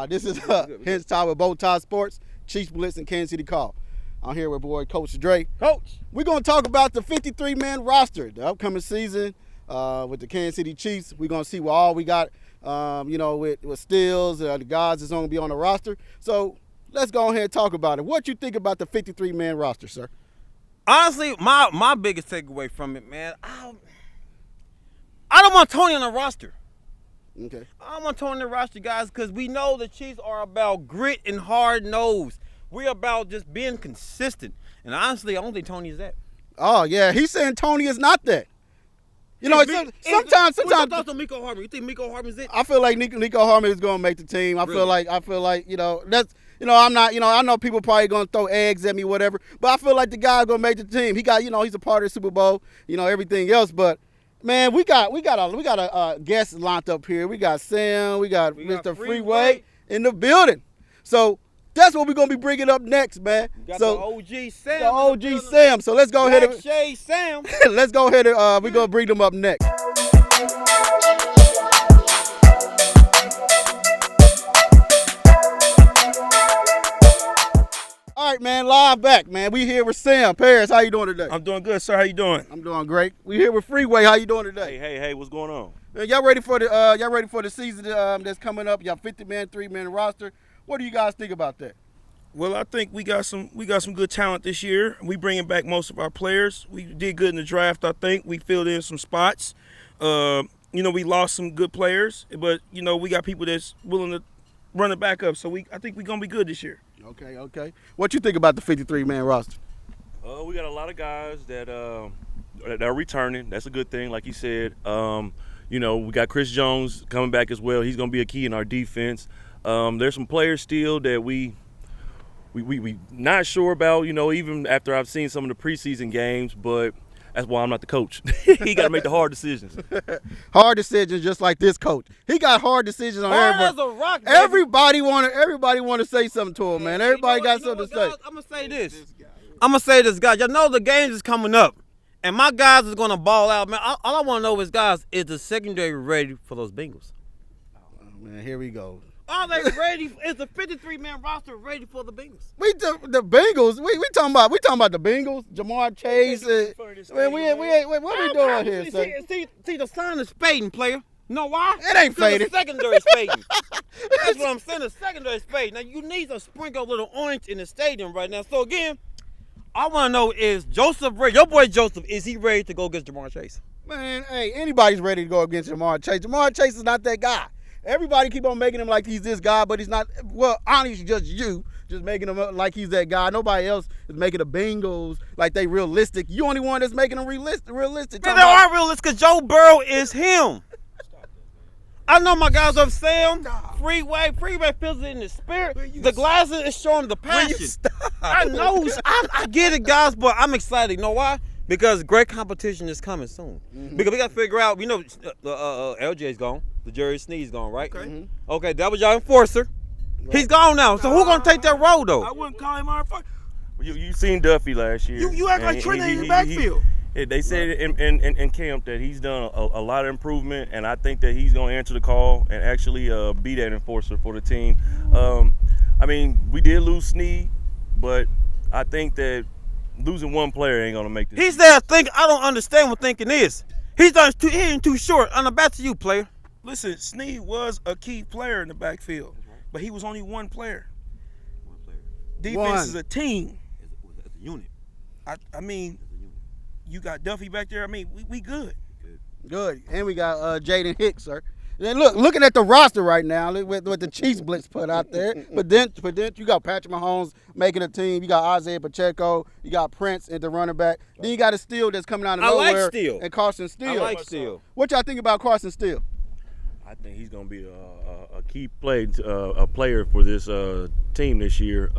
This is Hense Todd with Bowtie Sports, Chiefs Blitz, and Kansas City Call. I'm here with boy Coach Dre. Coach, we're going to talk about the 53-man roster, the upcoming season with the Kansas City Chiefs. We're going to see what all we got, with Steels, the guys that's going to be on the roster. So let's go ahead and talk about it. What you think about the 53-man roster, sir? Honestly, my biggest takeaway from it, man, I don't want Toney on the roster. Okay. I don't want Toney on the roster, guys, because we know the Chiefs are about grit and hard nose. We're about just being consistent. And honestly, I don't think Toney is that. Oh, yeah. He's saying Toney is not that. You know, sometimes. What your thoughts on Mecole Hardman? You think Mecole Hardman's it? I feel like Mecole Hardman is going to make the team. I feel like, that's, I'm not, I know people probably going to throw eggs at me, whatever, but I feel like the guy's going to make the team. He got, he's a part of the Super Bowl, everything else, but man, we got a guest lined up here. We got Sam, we got Mr. Freeway in the building. So that's what we're gonna be bringing up next, man. Got so the OG Sam. The OG Sam. So let's go ahead and Shade Sam. let's go ahead and we're gonna bring them up next. All right, man, live back, man. We here with Sam. Paris, how you doing today? I'm doing good, sir. How you doing? I'm doing great. We here with Freeway. How you doing today? Hey, what's going on? Y'all ready for the season that's coming up? Y'all 50-man, 3-man roster. What do you guys think about that? Well, I think we got some good talent this year. We bringing back most of our players. We did good in the draft, I think. We filled in some spots. We lost some good players, but we got people that's willing to run it back up. So I think we're gonna be good this year. Okay. What you think about the 53-man roster? We got a lot of guys that are returning. That's a good thing, like you said. We got Chris Jones coming back as well. He's going to be a key in our defense. There's some players still that we not sure about, even after I've seen some of the preseason games, but that's why I'm not the coach. He got to make the hard decisions. Hard decisions, just like this coach. He got hard decisions on hard everybody. As a rock, baby. Everybody want to say something to him, man. Everybody got something to say. I'm gonna say this, guys. Y'all know the games is coming up, and my guys is gonna ball out, man. All I want to know is, guys, is the secondary ready for those Bengals? Oh, man, here we go. Are they ready? Is the 53-man roster ready for the Bengals? The Bengals. We talking about the Bengals. Jamar Chase. Man, what we doing here, sir? See, the sign is fading, player. You know why? It ain't fading. The secondary is fading. That's what I'm saying. The secondary is fading. Now you need to sprinkle a little orange in the stadium right now. So again, I want to know, is Joseph ready? Your boy Joseph, is he ready to go against Jamar Chase? Man, hey, anybody's ready to go against Jamar Chase. Jamar Chase is not that guy. Everybody keep on making him like he's this guy, but he's not. Well, honestly, just you just making him like he's that guy. Nobody else is making the Bengals like they realistic. You only one that's making them realistic. Man, they are realistic because Joe Burrow is him. I know my guys up Sam, Freeway feels it in the spirit. The glasses is showing the passion. I know. I get it, guys, but I'm excited. You know why? Because great competition is coming soon. Mm-hmm. Because we got to figure out, LJ's gone. The Jerry Sneed's gone, right? Okay. Mm-hmm. Okay, that was your enforcer. Right. He's gone now. So who's going to take that role, though? I wouldn't call him our enforcer. You seen Duffy last year. You act like Trent in the backfield. They said in camp that he's done a lot of improvement, and I think that he's going to answer the call and actually be that enforcer for the team. We did lose Sneed, but I think that losing one player ain't going to make this. He's there thinking. I don't understand what thinking is. He's done too short. On the back to you, player. Listen, Sneed was a key player in the backfield, but he was only one player. Defense is a team. It's a unit. You got Duffy back there. We good. Good. And we got Jaden Hicks, sir. Then looking at the roster right now, with the Chiefs blitz put out there. But then you got Patrick Mahomes making a team. You got Isaiah Pacheco. You got Prince at the running back. Then you got a Steele that's coming out of nowhere. I like Steele. And Carson Steele. I like Steele. What y'all think about Carson Steele? I think he's going to be a key player for this team this year.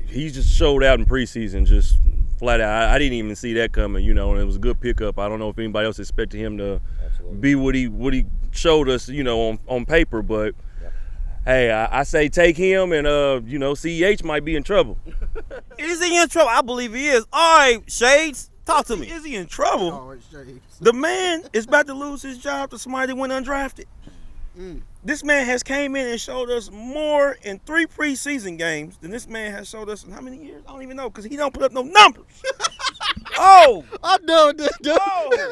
He just showed out in preseason, just flat out. I didn't even see that coming, and it was a good pickup. I don't know if anybody else expected him to be what he showed us, on paper. But hey, I say take him, and CEH might be in trouble. Is he in trouble? I believe he is. All right, Shades, talk to me. Is he in trouble? The man is about to lose his job to somebody that went undrafted. This man has came in and showed us more in 3 preseason games than this man has showed us in how many years? I don't even know because he don't put up no numbers. Oh! I'm done with this, dude. Oh!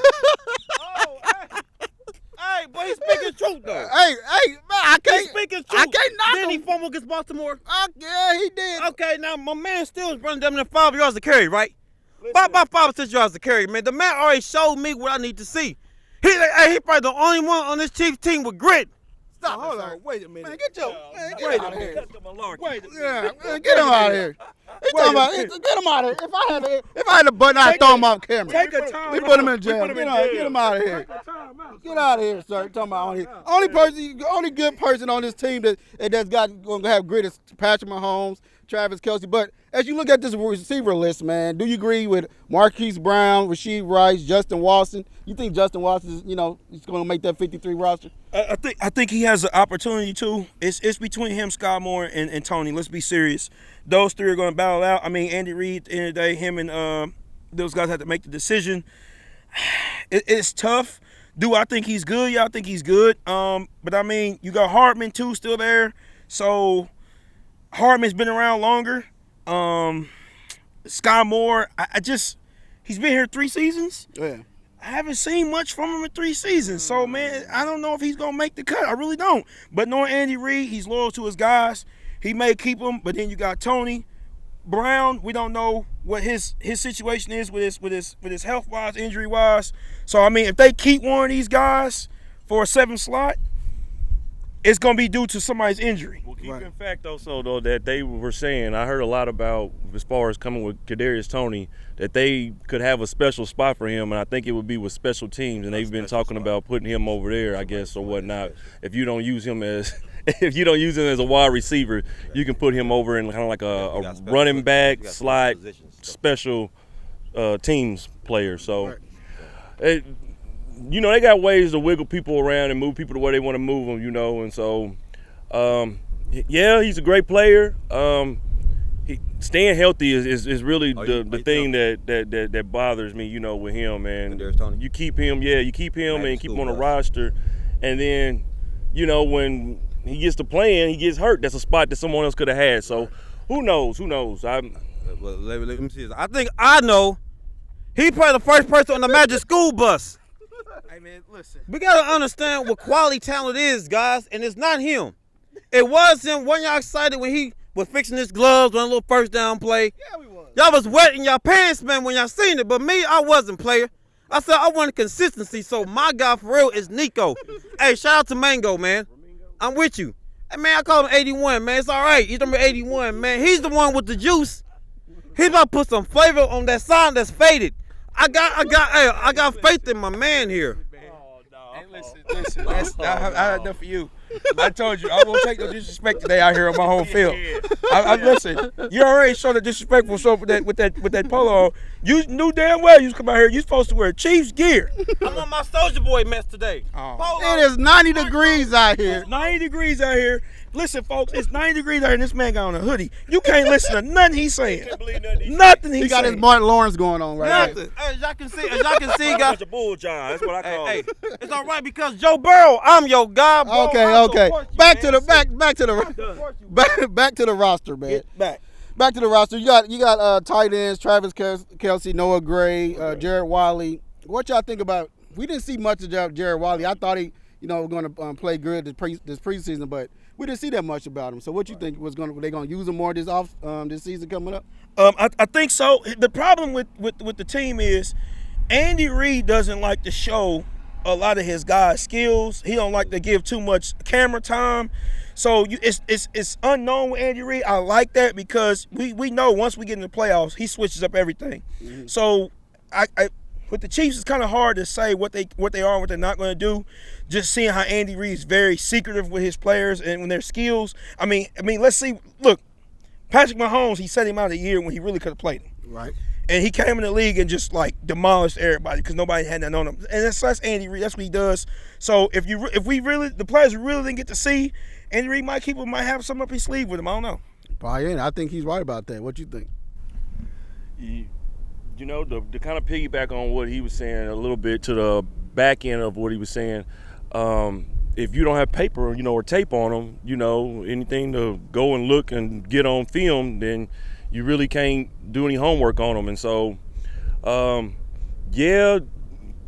Hey, boy, he's speaking truth, though. Hey, man, I He's can't. speaking truth. I can't knock Then he him. fumbled against Baltimore. Yeah, he did. Okay, now my man still is running them to 5 yards to carry, right? About 5 or 6 yards to carry, man. The man already showed me what I need to see. He probably the only one on this Chiefs team with grit. Stop. Hold on, wait a minute. Man, get out of here. Wait. Yeah, man, get him out of here. He talking about get him out of here. If I had a button, I'd throw him off camera. Take a time. We put him in jail. Get him out of here. Get out of here, sir. Talking about only good person on this team that's gonna have grit is Patrick Mahomes, Travis Kelce. But as you look at this receiver list, man, do you agree with Marquise Brown, Rasheed Rice, Justin Watson? You think Justin Watson is, he's gonna make that 53 roster? I think he has an opportunity too. It's between him, Scott Moore, and Toney. Let's be serious. Those 3 are going to battle out. I mean, Andy Reid, at the end of the day, him and those guys have to make the decision. It's tough. Do I think he's good? Yeah, I think he's good. But I mean, you got Hardman too still there. So Hardman's been around longer. Scott Moore, he's been here 3 seasons. Yeah. I haven't seen much from him in 3 seasons. So, man, I don't know if he's going to make the cut. I really don't. But knowing Andy Reid, he's loyal to his guys. He may keep him, but then you got Toney. Brown, we don't know what his situation is with his health-wise, injury-wise. So, I mean, if they keep one of these guys for a 7th slot, it's going to be due to somebody's injury. Well, keep in fact also, though, that they were saying, I heard a lot about, as far as coming with Kadarius Toney, that they could have a special spot for him, and I think it would be with special teams, and they've been talking about putting him over there, I guess, or whatnot. If you don't use him as a wide receiver, you can put him over in kind of like a running back, slot, special teams player. So, they got ways to wiggle people around and move people the way they want to move them, and so, yeah, he's a great player. Staying healthy is really the thing that bothers me, with him, man. You keep him, and keep him on the roster, and then, when he gets to playing, he gets hurt. That's a spot that someone else could have had. So, who knows? Well, let me see this. I think I know. He probably the first person on the Magic School bus. Hey, man, listen. We got to understand what quality talent is, guys, and it's not him. It was him. Weren't y'all excited when he was fixing his gloves on a little first down play? Yeah, we was. Y'all was wet in y'all pants, man, when y'all seen it. But me, I wasn't, player. I said I wanted consistency, so my guy for real is Nico. Hey, shout out to Mango, man. I'm with you. Hey, man, I call him 81, man. It's all right. He's number 81, man. He's the one with the juice. He's about to put some flavor on that sign that's faded. I got faith in my man here. Hey, listen. I had enough for you. I told you I won't take no disrespect today out here on my home field. Listen, you already showed the disrespectful stuff with that polo on. You knew damn well you was coming out here. You supposed to wear Chiefs gear. I'm on my Soldier Boy mess today. It is 90 degrees out here. It's 90 degrees out here. Listen, folks, it's 90 degrees out here and this man got on a hoodie. You can't listen to nothing he's saying. Nothing he's He got saying. his Martin Lawrence going on right Nothing. now. Hey, as y'all can see, guys. a bull John. That's what I call Hey, it. it's all right because Joe Burrow, I'm your guy, bro. Okay. Back to the roster, man. Get back. Back to the roster. You got tight ends, Travis Kelce, Noah Gray, Jared Wiley. What y'all think about? We didn't see much of Jared Wiley. I thought he, was going to play good this preseason, but we didn't see that much about him. So what you think were they going to use him more this season coming up? I think so. The problem with the team is Andy Reid doesn't like to show a lot of his guys' skills. He don't like to give too much camera time. So it's unknown with Andy Reid. I like that because we know once we get in the playoffs, he switches up everything. Mm-hmm. So I with the Chiefs, it's kind of hard to say what they are and what they're not going to do. Just seeing how Andy Reid is very secretive with his players and their skills. I mean, let's see. Look, Patrick Mahomes, he set him out a year when he really could have played him. Right. And he came in the league and just like demolished everybody because nobody had that on him. And that's Andy Reid. That's what he does. So if the players really didn't get to see, Andy Reid might have something up his sleeve with him. I don't know. Probably, I think he's right about that. What you think? To kind of piggyback on what he was saying a little bit to the back end of what he was saying, if you don't have paper, or tape on them, anything to go and look and get on film, then you really can't do any homework on them. And so,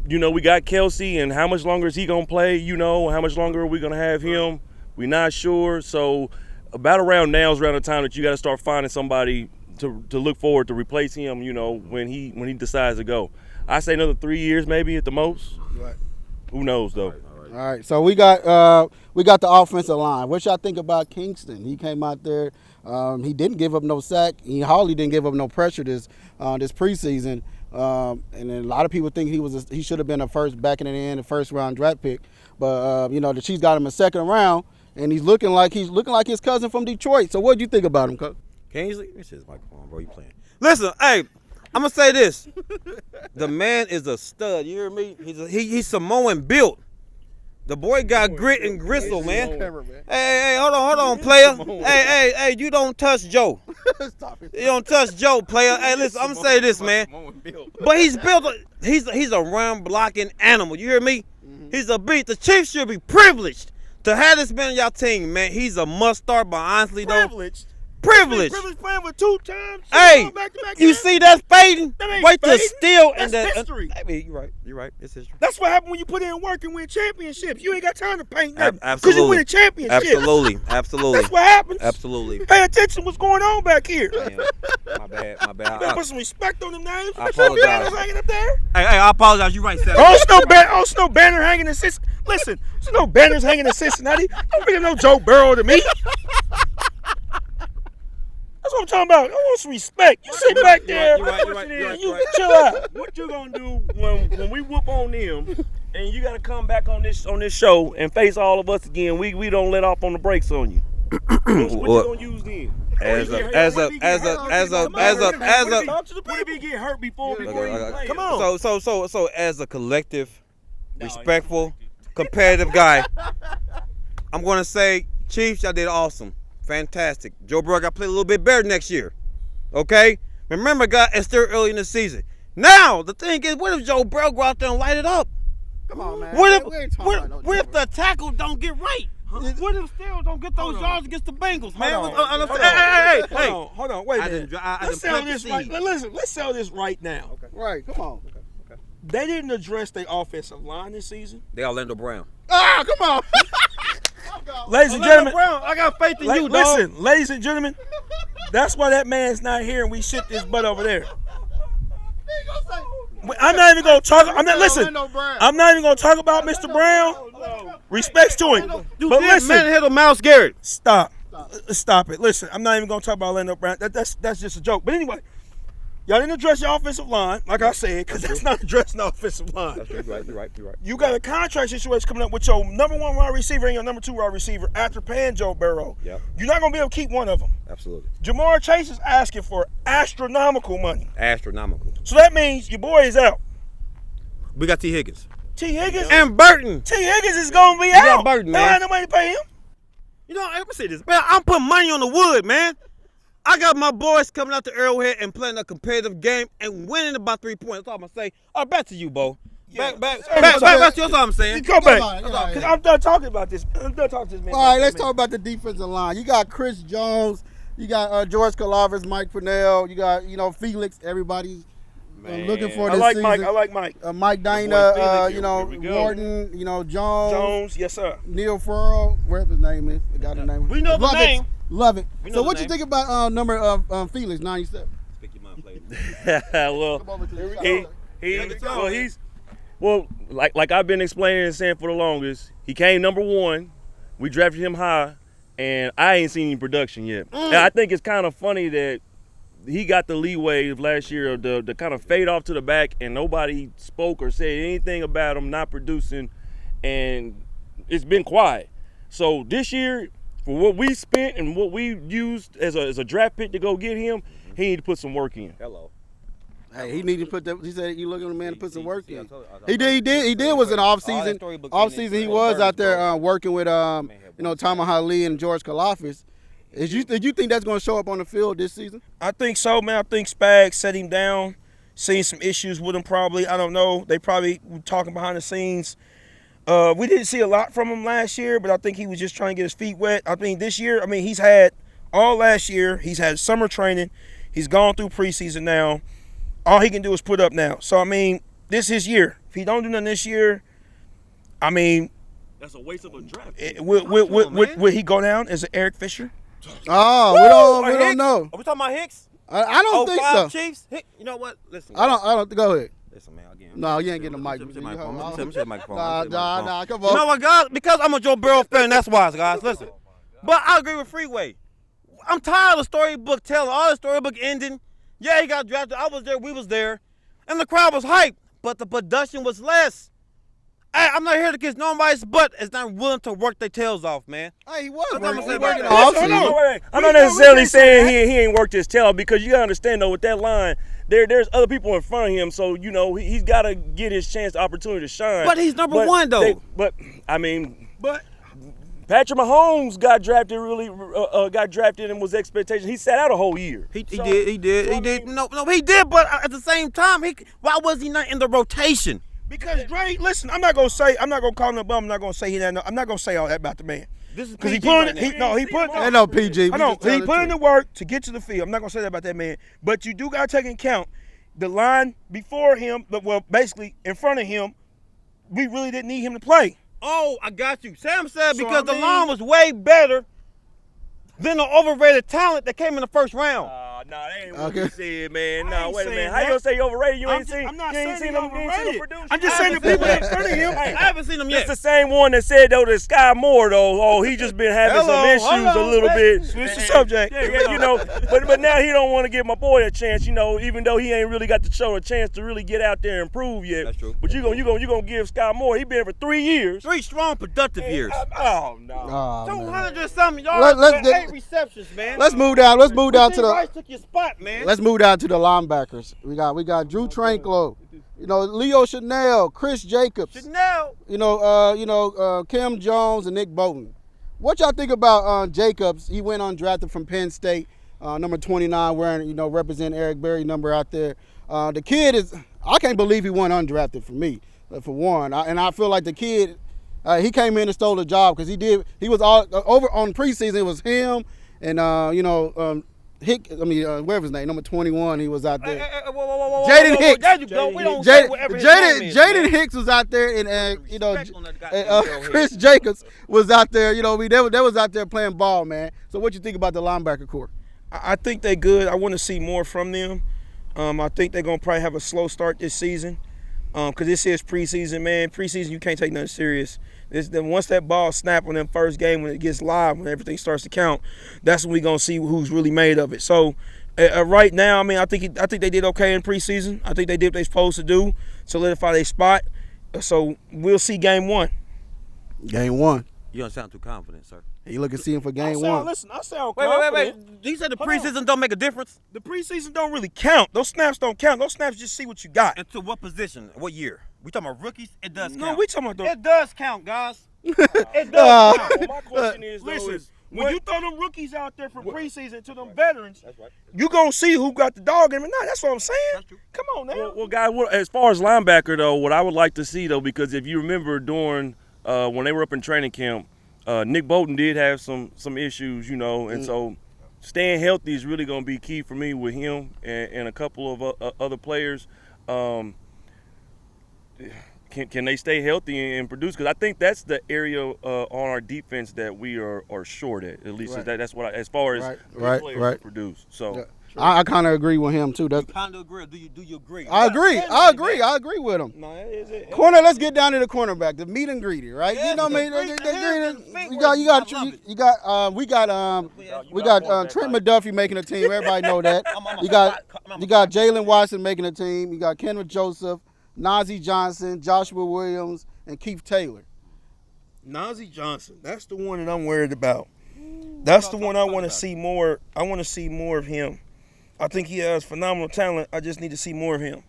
we got Kelsey, and how much longer is he going to play? How much longer are we going to have him? We're not sure. So about around now is around the time that you got to start finding somebody to look forward to replace him, when he decides to go. I say another 3 years maybe at the most. Right. Who knows, though. All right, so we got the offensive line. What y'all think about Kingston? He came out there. He didn't give up no sack. He hardly didn't give up no pressure this preseason. And then a lot of people think he should have been a first round draft pick. But the Chiefs got him a second round, and he's looking like his cousin from Detroit. So what do you think about him, Coach? Kingsley, this is microphone, bro. You playing? Listen, hey, I'm gonna say this: the man is a stud. You hear me? He's Samoan built. The boy got grit and gristle, man. Hey, hold on, player. Hey, you don't touch Joe. You don't touch Joe, player. Hey, listen, I'm gonna say this, man. But he's built. He's a run blocking animal. You hear me? He's a beast. The Chiefs should be privileged to have this man on y'all team, man. He's a must start, but honestly, though. Privilege playing with 2 times. Hey, you see that fading? Wait to steal and that. History. I mean, you're right. It's history. That's what happened when you put in work and win championships. You ain't got time to paint nothing because you win a championship. Absolutely. That's what happens. Absolutely. Pay attention to what's going on back here. My bad. You gotta put some respect on them names. I Some apologize. banners hanging up there. Hey, I apologize. You're right, Seth. There's no banner hanging in Cincinnati. Listen, there's no banners hanging in Cincinnati. Don't bring no Joe Burrow to me. That's what I'm talking about. I want some respect. You sit back there. You're right. You chill out. What you gonna do when we whoop on them, and you gotta come back on this show and face all of us again? We don't let off on the brakes on you. What you gonna use then? As a What if he get hurt before he play? Come on. So as a collective, respectful, competitive guy, I'm gonna say, Chiefs, y'all did awesome. Fantastic. Joe Burrow got to play a little bit better next year. Okay? Remember, it's still early in the season. Now, the thing is, what if Joe Burrow go out there and light it up? Come on, man. What if the tackle don't get right? What if Steele don't get those yards against the Bengals, man? Hey, hold on. Wait a minute. Let's sell this right. Listen, let's sell this right now. Okay. Right, come on. Okay. They didn't address their offensive line this season. They Orlando Brown. Ah, come on. Ladies and gentlemen, Brown, I got faith in you, dog. Listen, ladies and gentlemen, that's why that man's not here and we sit this butt over there. I'm not even gonna talk. I'm not even gonna talk about Mr. Brown. Respects to him. But listen, manhandle Myles Garrett. Stop it. Listen, I'm not even gonna talk about Orlando Brown. That's just a joke. But anyway, y'all didn't address your offensive line, like I said, because that's not addressing the offensive line. You're right. You got a contract situation coming up with your number 1 wide receiver and your number 2 wide receiver after paying Joe Burrow. Yep. You're not going to be able to keep one of them. Absolutely. Jamar Chase is asking for astronomical money. Astronomical. So that means your boy is out. We got T. Higgins. T. Higgins? And Burton. T. Higgins is going to be out. Got Burton, man. They don't have no money to pay him. You know, I'm going to say this, man. I'm putting money on the wood, man. I got my boys coming out to Arrowhead and playing a competitive game and winning about 3 points. That's all I'm going to say. All right, back to you, Bo. Back to you. That's all I'm saying. Come back. Because I'm done talking about this. I'm done talking to this man. All right, let's talk about the defensive line. You got Chris Jones. You got George Karlaftis, Mike Purnell. You got, Felix. Everybody's looking for this season. I like Mike. Mike Dana, Wharton, Jones. Jones, yes, sir. Neil Furrow, wherever his name is. I got the name. We know the name. Love it. So what you think about number of Felix, 97? Speak your mind, player. Like I've been explaining and saying for the longest, he came number 1. We drafted him high, and I ain't seen any production yet. And I think it's kind of funny that he got the leeway of last year to kind of fade off to the back, and nobody spoke or said anything about him not producing, and it's been quiet. So this year, for what we spent and what we used as a draft pick to go get him, he need to put some work in. Hello. Hey, he needed to put that. He said you looking at the man to put some work in. He did. Was in the off season. He was out there working with Tama Hali and George Karlaftis. Did you think that's going to show up on the field this season? I think so, man. I think Spags set him down, seen some issues with him probably. I don't know. They probably were talking behind the scenes. We didn't see a lot from him last year, but I think he was just trying to get his feet wet. I think this year, he's had all last year. He's had summer training. He's gone through preseason now. All he can do is put up now. So, this is his year. If he don't do nothing this year, that's a waste of a draft. Will he go down as an Eric Fisher? Oh, we don't know. Are we talking about Hicks? I don't think so. Chiefs? You know what? Listen. I don't. Go ahead. Listen, man. Again. No, you ain't getting the mic. Let me see the microphone. Nah. Come on. You know what, guys? Because I'm a Joe Burrow fan, that's why, guys. Listen. But I agree with Freeway. I'm tired of storybook telling, all the storybook ending. Yeah, he got drafted. I was there. We was there. And the crowd was hyped. But the production was less. Hey, I'm not here to kiss nobody's butt is not willing to work their tails off, man. Hey, he was working off. I'm not necessarily saying he ain't worked his tail because you gotta understand though with that line, there's other people in front of him, so he's got to get his chance, opportunity to shine. But he's number one though. But Patrick Mahomes got drafted and was expectation. He sat out a whole year. He did. No, he did. But at the same time, why was he not in the rotation? Because Dre, listen, I'm not gonna call him a bum. I'm not gonna say I'm not gonna say all that about the man. This is because he PG put PG. He put in the work to get to the field. I'm not gonna say that about that man. But you do gotta take into account the line before him, basically in front of him. We really didn't need him to play. Oh, I got you. Sam said because the line was way better than the overrated talent that came in the first round. That ain't what you said, man. No, wait a minute. How you gonna say he overrated? I'm not saying he's overrated. Produce. I'm just saying the people in front of him. I haven't seen him yet. It's the same one that said though that Sky Moore though. Oh, he just been having some issues a little bit. Switch the subject. But now he don't want to give my boy a chance. Even though he ain't really got to show a chance to really get out there and prove yet. That's true. But you gonna give Sky Moore? He been here for 3 years. 3 strong, productive years. Oh no. 200 something yards. Let's 8 receptions, man. Let's move down. Let's move down to the. Rice took your spot, man. Let's move down to the linebackers. We got Drew Tranquilo, Leo Chanel, Chris Jacobs, Kim Jones and Nick Bolton. What y'all think about Jacobs? He went undrafted from Penn State, number 29, wearing representing Eric Berry number out there. The kid I can't believe he went undrafted for me, for one. And I feel like the kid, he came in and stole the job because he was all over on preseason. It was him and whatever his name, number 21, he was out there. Jaden Hicks. There you go. We don't say whatever his name is, Jaden Hicks was out there, and Chris Jacobs was out there. They was out there playing ball, man. So what you think about the linebacker core? I think they're good. I want to see more from them. I think they're gonna probably have a slow start this season, because this is preseason, man. Preseason, you can't take nothing serious. Once that ball snap on them first game, when it gets live, when everything starts to count, that's when we're going to see who's really made of it. So right now, I think they did okay in preseason. I think they did what they're supposed to do, solidify their spot. So we'll see game 1. Game 1. You don't sound too confident, sir. You looking to see him for game 1. Listen, I sound confident. Wait. You said the preseason don't make a difference? The preseason don't really count. Those snaps don't count. Those snaps just see what you got. And to what position? What year? We talking about rookies? It does count. No, we talking about It does count, guys. It does count. Well, my question is, when you throw them rookies out there from preseason to them veterans, you going to see who got the dog in them or not. That's what I'm saying. That's true. Come on now. Well, guys, as far as linebacker, though, what I would like to see, though, because if you remember during when they were up in training camp, Nick Bolton did have some issues, and so staying healthy is really going to be key for me with him and a couple of other players. Can they stay healthy and produce? Because I think that's the area on our defense that we are short at. At least that's what as far as players produce. So. Yeah. I kind of agree with him too. You kind of agree. Do you agree? I agree. I agree with him. No, is it? Corner. Let's get down to the cornerback, the meat and greedy, right? Yeah, you know what I mean? We got Trent McDuffie making a team. Everybody know that. You got Jalen Watson making a team. You got Kendrick Joseph, Najee Johnson, Joshua Williams, and Keith Taylor. Najee Johnson. That's the one that I'm worried about. That's the one I want to see more. I want to see more of him. I think he has phenomenal talent. I just need to see more of him.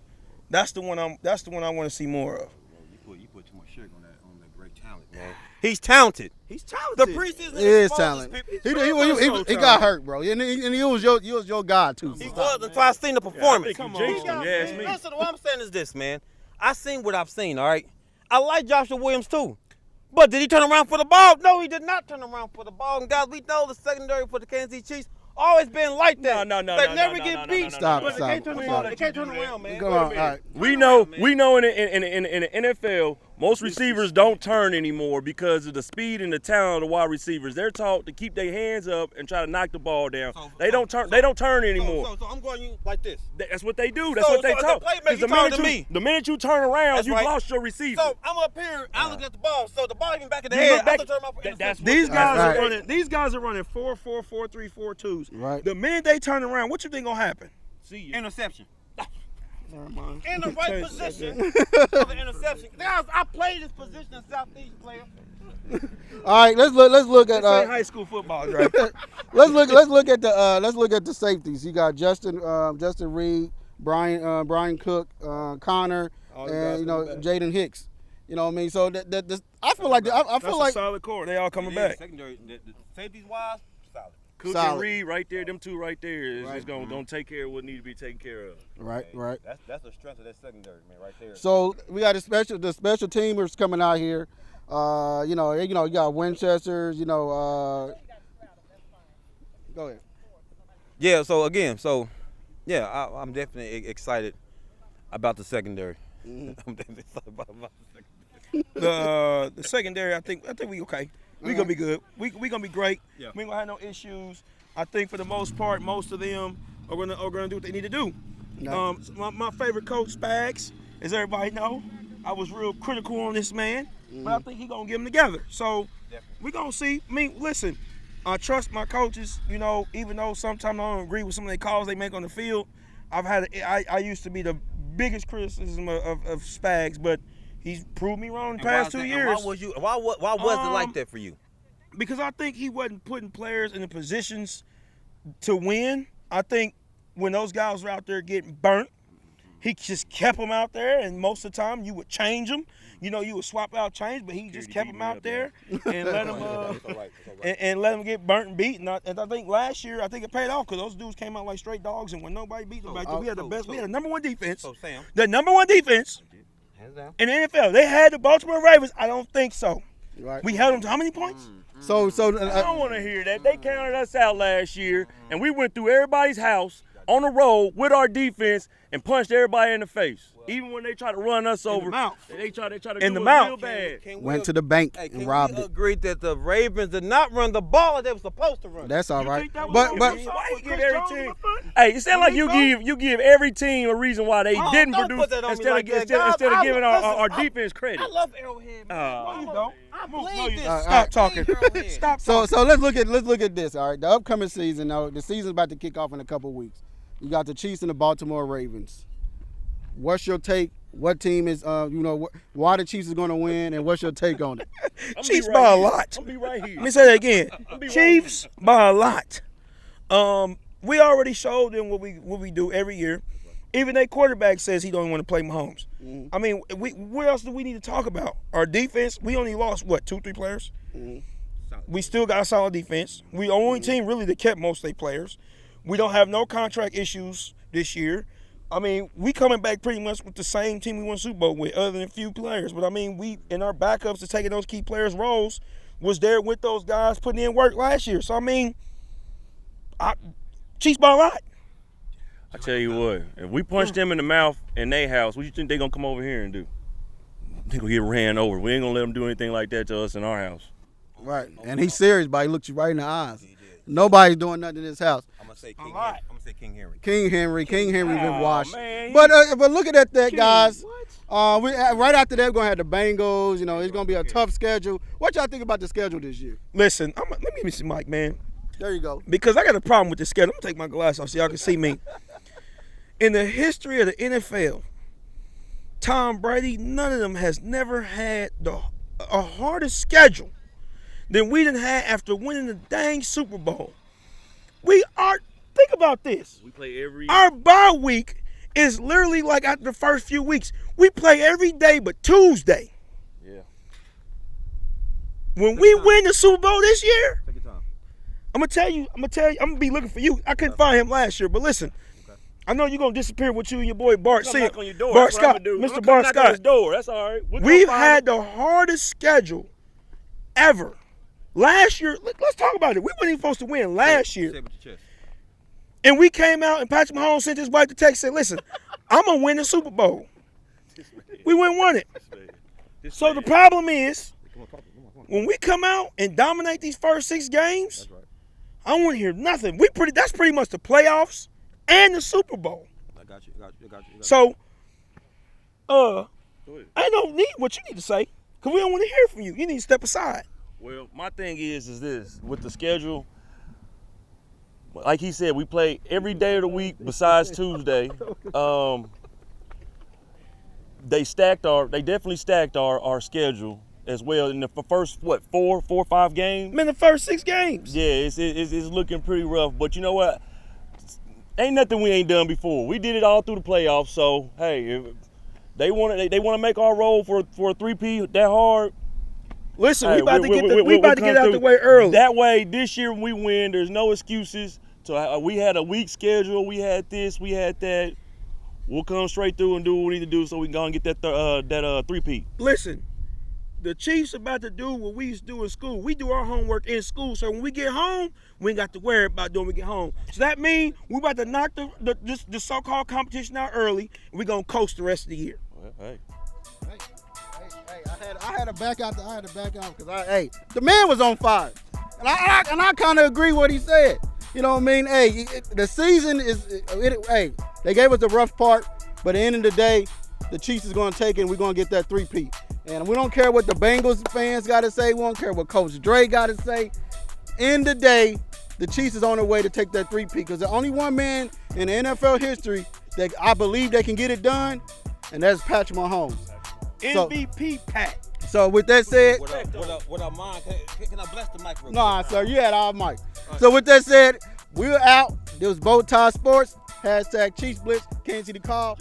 That's the one I want to see more of. You put too much sugar on that great talent, man. He's talented. He's talented. The preseason is talent. He got hurt, bro, and he was your guy too. He was until I seen the performance. Yeah, me. Listen, what I'm saying is this, man. I seen what I've seen. All right. I like Joshua Williams too. But did he turn around for the ball? No, he did not turn around for the ball. And guys, we know the secondary for the Kansas City Chiefs always been like that. No. They never get beat. Stop. But they can't turn around. They can't turn around, man. Come on. All right. We know in the NFL, most receivers don't turn anymore because of the speed and the talent of the wide receivers. They're taught to keep their hands up and try to knock the ball down. They don't turn anymore. So I'm going you like this. That's what they do. That's what they taught. The minute you turn around, you've lost your receiver. So I'm up here. I look at the ball. So the ball even back in the head. I have to turn around for interception. These guys are running 4-4, 4-3, 4-2s. Right. The minute they turn around, what you think gonna happen? See you. Interception. Never mind. In the right position for the interception. Guys, I played this position in Southeast, player. All right, let's look at high school football, right? let's look at the safeties. You got Justin Reed, Brian Cook, Connor, and Jaden Hicks. You know what I mean? So I feel like That's a solid core. They all coming back. Secondary, the safeties wise, solid. Cook and Reed right there, them two right there is gonna take care of what need to be taken care of. Right. That's the strength of that secondary, man, right there. So we got the special teamers coming out here. You got Winchesters. Go ahead. Yeah. I'm definitely excited about the secondary. Mm-hmm. I'm definitely excited about the secondary. The secondary, I think we okay. We gonna be good. We gonna be great. Yeah. We ain't gonna have no issues. I think for the most part, most of them are gonna do what they need to do. No. My favorite coach, Spags, as everybody know, I was real critical on this man, but I think he gonna get them together. So we gonna see. I mean, listen, I trust my coaches. Even though sometimes I don't agree with some of the calls they make on the field, I used to be the biggest criticism of Spags, but he's proved me wrong in the past 2 years. Why was it like that for you? Because I think he wasn't putting players in the positions to win. I think when those guys were out there getting burnt, he just kept them out there, and most of the time you would change them. You would swap out change, but he just kept them out there and let them and let them get burnt and beat. And I think last year, I think it paid off because those dudes came out like straight dogs, and when nobody beat them back there, we had the number one defense. So Sam, the number one defense hands down. in the NFL. They had the Baltimore Ravens. I don't think so. Right. We held them to how many points? So I don't want to hear that. They counted us out last year, and we went through everybody's house on the road with our defense and punched everybody in the face. Even when they try to run us over, they try to in do the it mouth. real bad. went to the bank and robbed it. Agreed that the Ravens did not run the ball they were supposed to run. That's all You right. think that was But gonna be Why you with give Chris every Jones team? in the front? Hey, it sounds like you give every team a reason why they didn't don't produce put that on me instead like that. of God, giving listen, our defense credit. I love Arrowhead, man. No, you don't. I No, believe you this. don't. Stop talking. Arrowhead. Stop So talking. let's look at this. All right, the upcoming season. Now the season's about to kick off in a couple of weeks. You got the Chiefs and the Baltimore Ravens. What's your take? What team is why the Chiefs is going to win, and what's your take on it? Chiefs by a lot. I'm be right here. Let me say that again. Chiefs by a lot. We already showed them what we do every year. Even their quarterback says he don't want to play Mahomes. Mm-hmm. I mean, what else do we need to talk about? Our defense. We only lost 2-3 players. Mm-hmm. We still got a solid defense. We the only team really that kept most of their players. We don't have no contract issues this year. I mean, we coming back pretty much with the same team we won Super Bowl with, other than a few players. But I mean, we in our backups to taking those key players' roles was there with those guys putting in work last year. So I mean, Chiefs by a lot. I tell you what, if we punch them in the mouth in their house, what you think they gonna come over here and do? They gonna get ran over. We ain't gonna let them do anything like that to us in our house. Right, and he's serious, but he looked you right in the eyes. Nobody's doing nothing in this house. I'm gonna say King. lot. I'm gonna say King Henry. King Henry been washed. Man, But looking at that, guys, we right after that we're gonna have the Bengals. It's gonna be a tough schedule. What y'all think about the schedule this year? Listen, let me see Mike, man. There you go. Because I got a problem with this schedule. I'm gonna take my glasses off so y'all can see me. In the history of the NFL, Tom Brady, none of them has never had a harder schedule than we done had after winning the dang Super Bowl. Think about this. We play every. Our bye week is literally like after the first few weeks. We play every day but Tuesday. Yeah. When we win the Super Bowl this year, Take your time. I'm gonna be looking for you. I couldn't find him last year, but listen. I know you're gonna disappear with you and your boy Bart Come knock on your door. Bart That's what Scott, I'm gonna do. Mr. I'm Bart knock on his Scott. door. That's all right. We've had the hardest schedule ever. Last year, let's talk about it. We weren't even supposed to win last year. Say it with your chest. And we came out and Patrick Mahomes sent his wife to text and said, listen, I'm going to win the Super Bowl. We wouldn't want it. So the problem is, when we come out and dominate these first 6 games, I don't want to hear nothing. That's pretty much the playoffs and the Super Bowl. I got you. So, I don't need what you need to say because we don't want to hear from you. You need to step aside. Well, my thing is this. With the schedule, like he said, we play every day of the week besides Tuesday. They definitely stacked our schedule as well in the first, 4 or 5 games? In the first 6 games. Yeah, it's looking pretty rough. But you know what? Ain't nothing we ain't done before. We did it all through the playoffs. So, hey, if they want to make our role for a 3P that hard. Listen, hey, we about to get out the way early. That way, this year when we win, there's no excuses. So we had a weak schedule. We had this. We had that. We'll come straight through and do what we need to do so we can go and get that 3P. Listen, the Chiefs about to do what we used to do in school. We do our homework in school, so when we get home, we ain't got to worry about doing when we get home. So that means we about to knock the so-called competition out early, and we're going to coast the rest of the year. Well, hey. I had to back out because the man was on fire, and I kind of agree what he said. You know what I mean? Hey, the season they gave us the rough part, but at the end of the day, the Chiefs is going to take it, and we're going to get that 3P. And we don't care what the Bengals fans got to say. We don't care what Coach Dre got to say. End of the day, the Chiefs is on their way to take that 3P because there's only one man in the NFL history that I believe they can get it done, and that's Patrick Mahomes. MVP Pat. So with that said, what up, Mom? Can I bless the mic real quick? nah, sir, you had our mic. So with that said, we're out. This was Bowtie Sports. #Chiefs Blitz. Can't see the call.